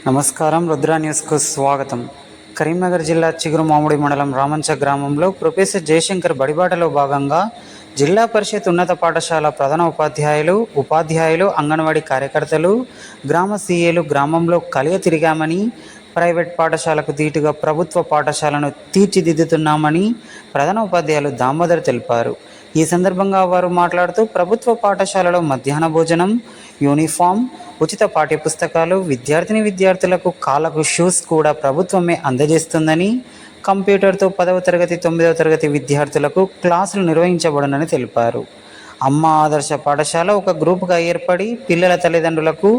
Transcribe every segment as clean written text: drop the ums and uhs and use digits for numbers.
నమస్కారం. రుద్ర న్యూస్కు స్వాగతం. కరీంనగర్ జిల్లా చిగురుమామిడి మండలం రామంచ గ్రామంలో ప్రొఫెసర్ జయశంకర్ బడిబాటలో భాగంగా జిల్లా పరిషత్ ఉన్నత పాఠశాల ప్రధాన ఉపాధ్యాయులు, అంగన్వాడీ కార్యకర్తలు, గ్రామ సీఏలు గ్రామంలో కలియ తిరిగామని, ప్రైవేట్ పాఠశాలకు ధీటుగా ప్రభుత్వ పాఠశాలను తీర్చిదిద్దుతున్నామని ప్రధాన ఉపాధ్యాయులు దామోదర్ తెలిపారు. ఈ సందర్భంగా వారు మాట్లాడుతూ ప్రభుత్వ పాఠశాలలో మధ్యాహ్న భోజనం, యూనిఫామ్, ఉచిత పాఠ్యపుస్తకాలు, విద్యార్థులకు కాళ్ళకు షూస్ కూడా ప్రభుత్వమే అందజేస్తుందని, కంప్యూటర్తో 10వ తరగతి 9వ తరగతి విద్యార్థులకు క్లాసులు నిర్వహించబడునని తెలిపారు. అమ్మ ఆదర్శ పాఠశాల ఒక గ్రూపుగా ఏర్పడి పిల్లల తల్లిదండ్రులకు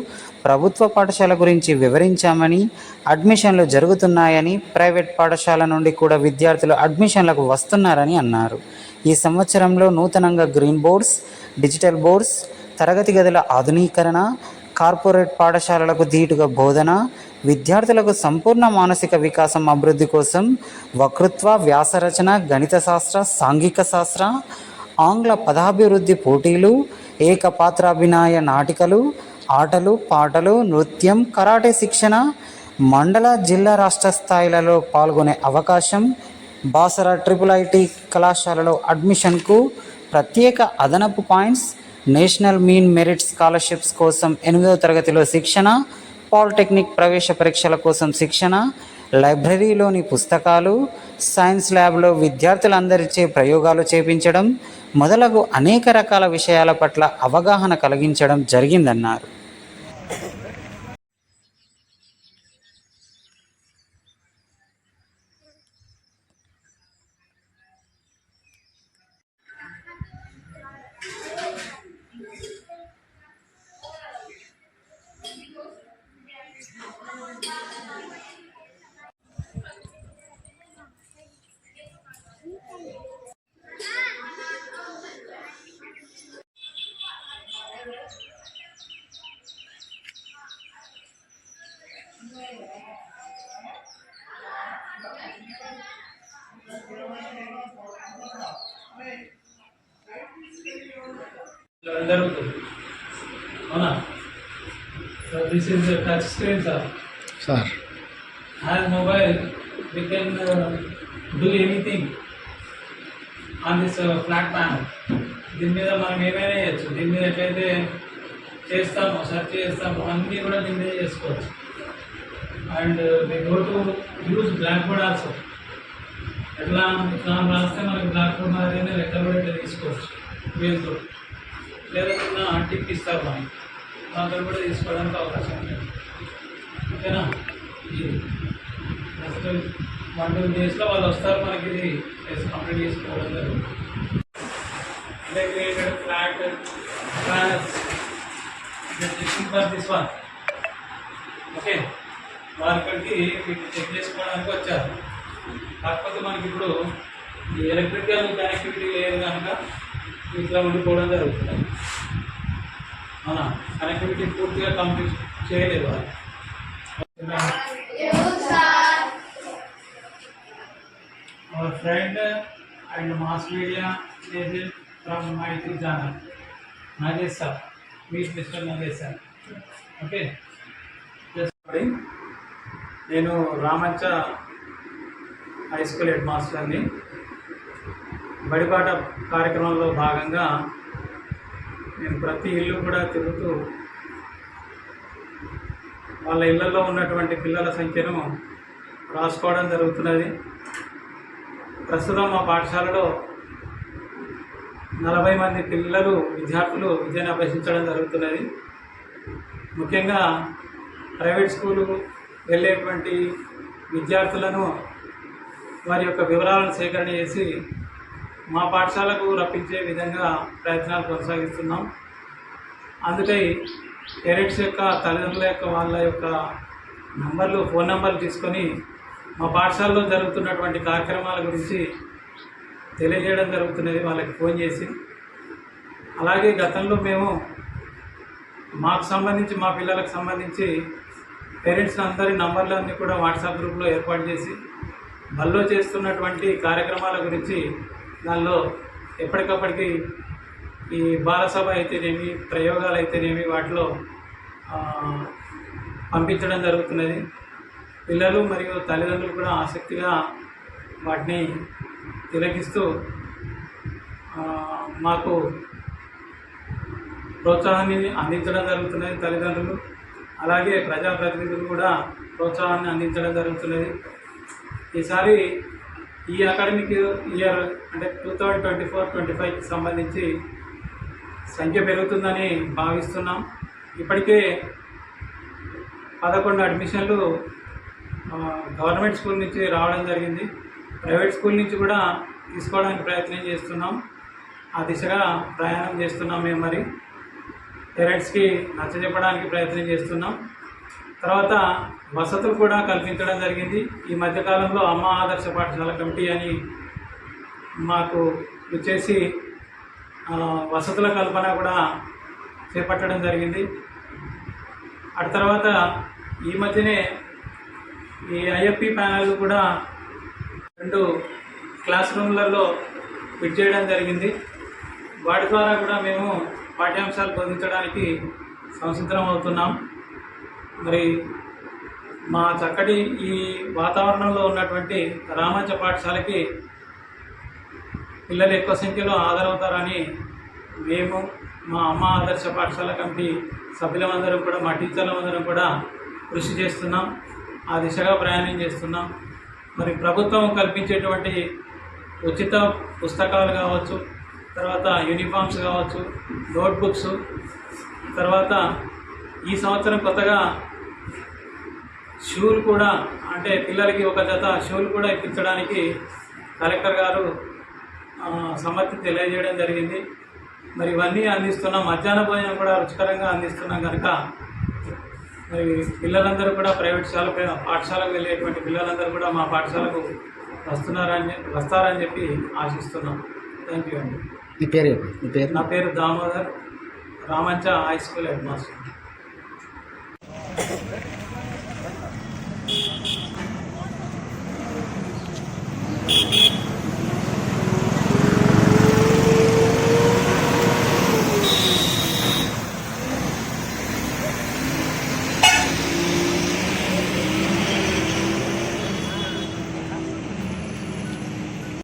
ప్రభుత్వ పాఠశాల గురించి వివరించామని, అడ్మిషన్లు జరుగుతున్నాయని, ప్రైవేట్ పాఠశాల నుండి కూడా విద్యార్థులు అడ్మిషన్లకు వస్తున్నారని అన్నారు. ఈ సంవత్సరంలో నూతనంగా గ్రీన్ బోర్డ్స్, డిజిటల్ బోర్డ్స్, తరగతి గదుల ఆధునీకరణ, కార్పొరేట్ పాఠశాలలకు ధీటుగా బోధన, విద్యార్థులకు సంపూర్ణ మానసిక వికాసం అభివృద్ధి కోసం వక్తృత్వ, వ్యాసరచన, గణిత శాస్త్ర, సాంఘిక శాస్త్ర, ఆంగ్ల పదాభివృద్ధి పోటీలు, ఏకపాత్రాభినయ నాటికలు, ఆటలు, పాటలు, నృత్యం, కరాటే శిక్షణ, మండల, జిల్లా, రాష్ట్ర స్థాయిలలో పాల్గొనే అవకాశం, బాసర IIIT కళాశాలలో అడ్మిషన్కు ప్రత్యేక అదనపు points, national mean merit scholarships కోసం 8వ తరగతిలో శిక్షణ, పాలిటెక్నిక్ ప్రవేశ పరీక్షల కోసం శిక్షణ, లైబ్రరీలోని పుస్తకాలు, సైన్స్ ల్యాబ్లో విద్యార్థులందరిచే ప్రయోగాలు చేపించడం మొదలగు అనేక రకాల విషయాల పట్ల అవగాహన కలిగించడం జరిగిందన్నారు. So this is a touch screen, sir. Sir. As mobile, we can do anything on this flat panel. దీని మీద మనం ఏమైనా చేయొచ్చు. దీని మీద ఎట్లయితే చేస్తామో, సెర్చ్ చేస్తామో అన్నీ కూడా దీని మీద చేసుకోవచ్చు. And we go to use black board also. ఎట్లా రాస్తే మనకి బ్లాక్ బోర్డ్ మాదిరినే లెక్కలు కూడా ఇట్లా తీసుకోవచ్చు వీళ్ళతో. లేదా టిక్ ఇస్తారు మనకి, దాంతో కూడా తీసుకోవడానికి అవకాశం ఉంది. ఓకేనా? ఇది నెక్స్ట్ 1-2 డేస్లో వాళ్ళు వస్తారు, మనకి ఇది కంప్లీట్ చేసుకోవడం జరుగుతుంది. Integrated flat class for this one. Okay, వారి ఇక్కడికి వీటిని చెక్ చేసుకోవడానికి వచ్చారు. కాకపోతే మనకి ఇప్పుడు ఈ ఎలక్ట్రికల్ కనెక్టివిటీ లేదు కనుక ఇట్లా ఉండిపోవడం జరుగుతుంది. అవునా? కనెక్టివిటీ పూర్తిగా కంప్లీట్ చేయలేదు వాళ్ళు. Our friend and mass media agent from MIT Jana, Nagesh sir. Meet Mr. Nagesh sir. Okay. నేను రామంచ హై స్కూల్ హెడ్ మాస్టర్ని. బడిబాట కార్యక్రమంలో భాగంగా నేను ప్రతి ఇల్లు కూడా తిరుగుతూ వాళ్ళ ఇళ్లలో ఉన్నటువంటి పిల్లల సంఖ్యను రాసుకోవడం జరుగుతున్నది. ప్రస్తుతం మా పాఠశాలలో 40 మంది విద్యార్థులు విద్యను అభ్యసించడం జరుగుతున్నది. ముఖ్యంగా ప్రైవేట్ స్కూలు వెళ్ళేటువంటి విద్యార్థులను వారి యొక్క వివరాలను సేకరణ చేసి మా పాఠశాలకు రప్పించే విధంగా ప్రయత్నాలు కొనసాగిస్తున్నాం. అందుకై పేరెంట్స్ యొక్క తల్లిదండ్రుల యొక్క వాళ్ళ యొక్క ఫోన్ నంబర్లు తీసుకొని మా పాఠశాలలో జరుగుతున్నటువంటి కార్యక్రమాల గురించి తెలియజేయడం జరుగుతున్నది వాళ్ళకి ఫోన్ చేసి. అలాగే గతంలో మేము మాకు సంబంధించి మా పిల్లలకు సంబంధించి పేరెంట్స్ అందరి నంబర్లన్నీ కూడా వాట్సాప్ గ్రూప్లో ఏర్పాటు చేసి బల్లో చేస్తున్నటువంటి కార్యక్రమాల గురించి దానిలో ఎప్పటికప్పటికి ఈ బాలసభ అయితేనేమి, ప్రయోగాలు అయితేనేమి వాటిలో పంపించడం జరుగుతున్నది. పిల్లలు మరియు తల్లిదండ్రులు కూడా ఆసక్తిగా వాటిని తిలకిస్తూ మాకు ప్రోత్సాహాన్ని అందించడం జరుగుతున్నది. తల్లిదండ్రులు అలాగే ప్రజాప్రతినిధులు కూడా ప్రోత్సాహాన్ని అందించడం జరుగుతున్నది. ఈసారి ఈ అకాడమిక్ ఇయర్ అంటే 2024-25కి సంబంధించి సంఖ్య పెరుగుతుందని భావిస్తున్నాం. ఇప్పటికే 11 అడ్మిషన్లు గవర్నమెంట్ స్కూల్ నుంచి రావడం జరిగింది. ప్రైవేట్ స్కూల్ నుంచి కూడా తీసుకోవడానికి ప్రయత్నం చేస్తున్నాం. ఆ దిశగా ప్రయాణం చేస్తున్నాం. మేము మరి పేరెంట్స్కి నచ్చజెప్పడానికి ప్రయత్నం చేస్తున్నాం. తర్వాత వసతులు కూడా కల్పించడం జరిగింది. ఈ మధ్యకాలంలో అమ్మ ఆదర్శ పాఠశాల కమిటీ అని మాకు వచ్చేసి వసతుల కల్పన కూడా చేపట్టడం జరిగింది. అటు తర్వాత ఈ మధ్యనే ఈ ఐఎఫ్పి ప్యానల్ కూడా 2 క్లాస్ రూమ్లలో ఫిట్ చేయడం జరిగింది. వాటి ద్వారా కూడా మేము పాఠ్యాంశాలు బోధించడానికి సంసిద్ధం అవుతున్నాం. మరి మా చక్కటి ఈ వాతావరణంలో ఉన్నటువంటి రామంచ పాఠశాలకి పిల్లలు ఎక్కువ సంఖ్యలో హాజరవుతారని మేము మా అమ్మ ఆదర్శ పాఠశాల కమిటీ సభ్యులమందరం కూడా మా టీచర్లమందరం కూడా కృషి చేస్తున్నాం. ఆ దిశగా ప్రయాణం చేస్తున్నాం. మరి ప్రభుత్వం కల్పించేటువంటి ఉచిత పుస్తకాలు కావచ్చు, తర్వాత యూనిఫామ్స్ కావచ్చు, నోట్బుక్స్, తర్వాత ఈ సంవత్సరం కొత్తగా షూలు కూడా అంటే పిల్లలకి ఒక జత షూలు కూడా ఇప్పించడానికి కలెక్టర్ గారు సమ్మతి తెలియజేయడం జరిగింది. మరి ఇవన్నీ అందిస్తున్నాం. మధ్యాహ్న భోజనం కూడా రుచికరంగా అందిస్తున్నాం కనుక మరి పిల్లలందరూ కూడా పాఠశాలకు వెళ్ళేటువంటి పిల్లలందరూ కూడా మా పాఠశాలకు వస్తారని చెప్పి ఆశిస్తున్నాం. థ్యాంక్ యూ అండి. నా పేరు Damodar, Ramancha high school head master.